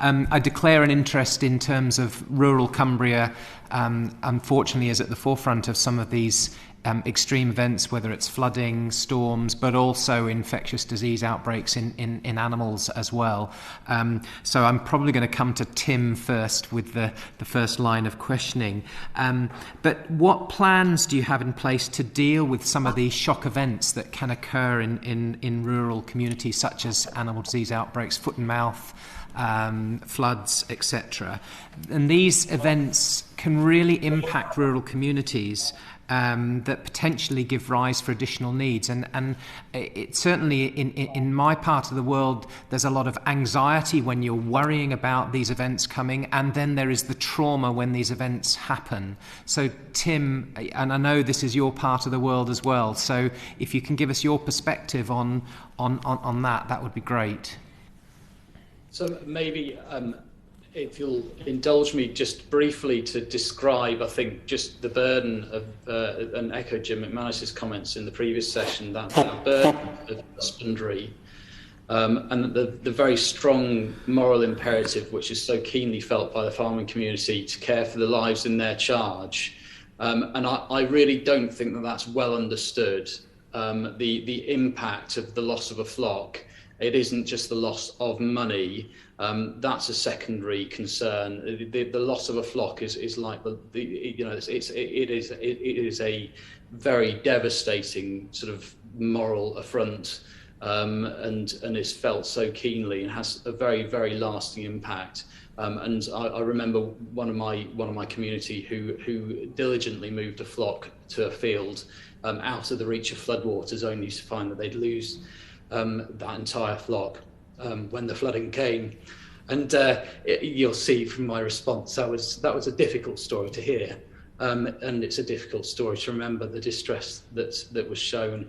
I declare an interest in terms of rural Cumbria, unfortunately is at the forefront of some of these extreme events, whether it's flooding, storms, but also infectious disease outbreaks in animals as well. So I'm probably going to come to Tim first with the first line of questioning. But what plans do you have in place to deal with some of these shock events that can occur in rural communities, such as animal disease outbreaks, foot and mouth, floods, etc.? And these events can really impact rural communities that potentially give rise for additional needs. And it certainly in my part of the world, there's a lot of anxiety when you're worrying about these events coming, and then there is the trauma when these events happen. So Tim, and I know this is your part of the world as well, so if you can give us your perspective on that would be great. So maybe if you'll indulge me just briefly to describe, I think, just the burden of, and echo Jim McManus's comments in the previous session, that burden of husbandry, and the very strong moral imperative which is so keenly felt by the farming community to care for the lives in their charge. And I really don't think that that's well understood. The impact of the loss of a flock, it isn't just the loss of money. That's a secondary concern. The loss of a flock is like it is a very devastating sort of moral affront, and is felt so keenly and has a very, very lasting impact. And I remember one of my community who diligently moved a flock to a field out of the reach of floodwaters, only to find that they'd lose that entire flock when the flooding came. And you'll see from my response that was a difficult story to hear, and it's a difficult story to remember the distress that was shown.